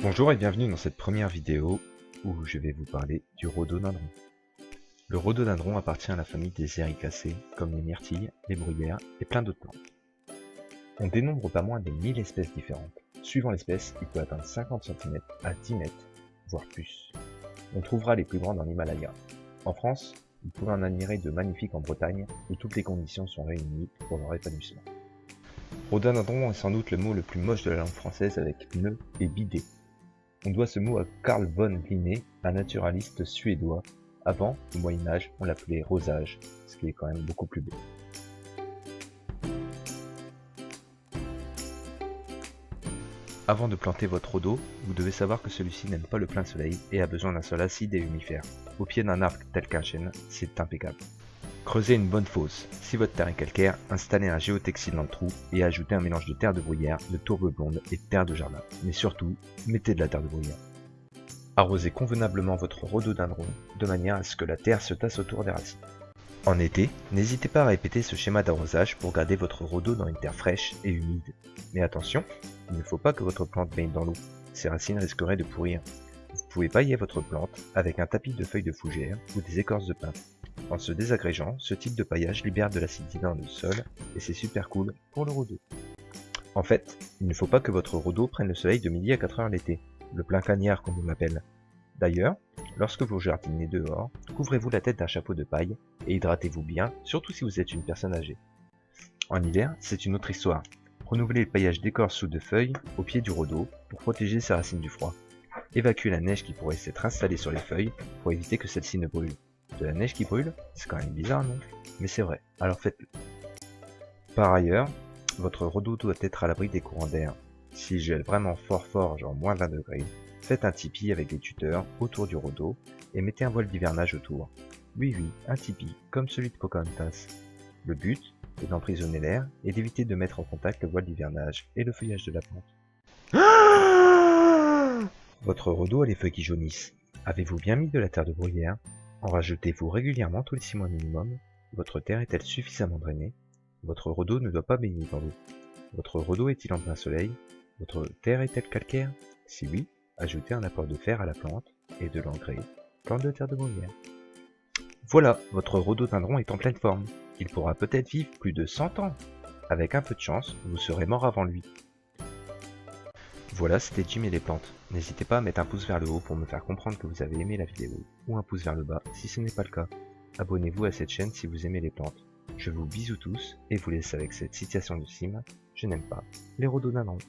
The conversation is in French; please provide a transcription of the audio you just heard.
Bonjour et bienvenue dans cette première vidéo où je vais vous parler du rhododendron. Le rhododendron appartient à la famille des Ericacées, comme les myrtilles, les bruyères et plein d'autres plantes. On dénombre pas moins de 1000 espèces différentes. Suivant l'espèce, il peut atteindre 50 cm à 10 mètres, voire plus. On trouvera les plus grands dans l'Himalaya. En France, vous pouvez en admirer de magnifiques en Bretagne, où toutes les conditions sont réunies pour leur épanouissement. Rhododendron est sans doute le mot le plus moche de la langue française avec nœud et bidet. On doit ce mot à Carl von Linné, un naturaliste suédois. Avant, au Moyen-Âge, on l'appelait rosage, ce qui est quand même beaucoup plus beau. Avant de planter votre rhodo, vous devez savoir que celui-ci n'aime pas le plein soleil et a besoin d'un sol acide et humifère. Au pied d'un arbre tel qu'un chêne, c'est impeccable. Creusez une bonne fosse. Si votre terre est calcaire, installez un géotextile dans le trou et ajoutez un mélange de terre de bruyère, de tourbe blonde et de terre de jardin. Mais surtout, mettez de la terre de bruyère. Arrosez convenablement votre rhododendron de manière à ce que la terre se tasse autour des racines. En été, n'hésitez pas à répéter ce schéma d'arrosage pour garder votre rhodo dans une terre fraîche et humide. Mais attention, il ne faut pas que votre plante baigne dans l'eau, ses racines risqueraient de pourrir. Vous pouvez pailler votre plante avec un tapis de feuilles de fougère ou des écorces de pin. En se désagrégeant, ce type de paillage libère de l'acidité dans le sol et c'est super cool pour le rhodo. En fait, il ne faut pas que votre rhodo prenne le soleil de midi à 4 heures l'été, le plein cagnard comme on l'appelle. D'ailleurs, lorsque vous jardinez dehors, couvrez-vous la tête d'un chapeau de paille et hydratez-vous bien, surtout si vous êtes une personne âgée. En hiver, c'est une autre histoire. Renouvelez le paillage d'écorce ou de feuilles au pied du rhodo pour protéger ses racines du froid. Évacuez la neige qui pourrait s'être installée sur les feuilles pour éviter que celle-ci ne brûle. De la neige qui brûle, c'est quand même bizarre, non? Mais c'est vrai, alors faites-le. Par ailleurs, votre rhodo doit être à l'abri des courants d'air. S'il gèle vraiment fort, genre moins 20 degrés, faites un tipi avec des tuteurs autour du rhodo et mettez un voile d'hivernage autour. Oui, un tipi, comme celui de Pocahontas. Le but est d'emprisonner l'air et d'éviter de mettre en contact le voile d'hivernage et le feuillage de la plante. Votre rhodo a les feuilles qui jaunissent. Avez-vous bien mis de la terre de bruyère? En rajoutez-vous régulièrement tous les 6 mois minimum? Votre terre est-elle suffisamment drainée? Votre rhodo ne doit pas baigner dans l'eau. Votre rhodo est-il en plein soleil? Votre terre est-elle calcaire? Si oui, ajoutez un apport de fer à la plante et de l'engrais, plante de terre de bruyère. Voilà, votre rhododendron est en pleine forme. Il pourra peut-être vivre plus de 100 ans. Avec un peu de chance, vous serez mort avant lui. Voilà, c'était Jim et les plantes. N'hésitez pas à mettre un pouce vers le haut pour me faire comprendre que vous avez aimé la vidéo, ou un pouce vers le bas si ce n'est pas le cas. Abonnez-vous à cette chaîne si vous aimez les plantes. Je vous bisous tous et vous laisse avec cette citation de Sim, je n'aime pas les rhododendrons.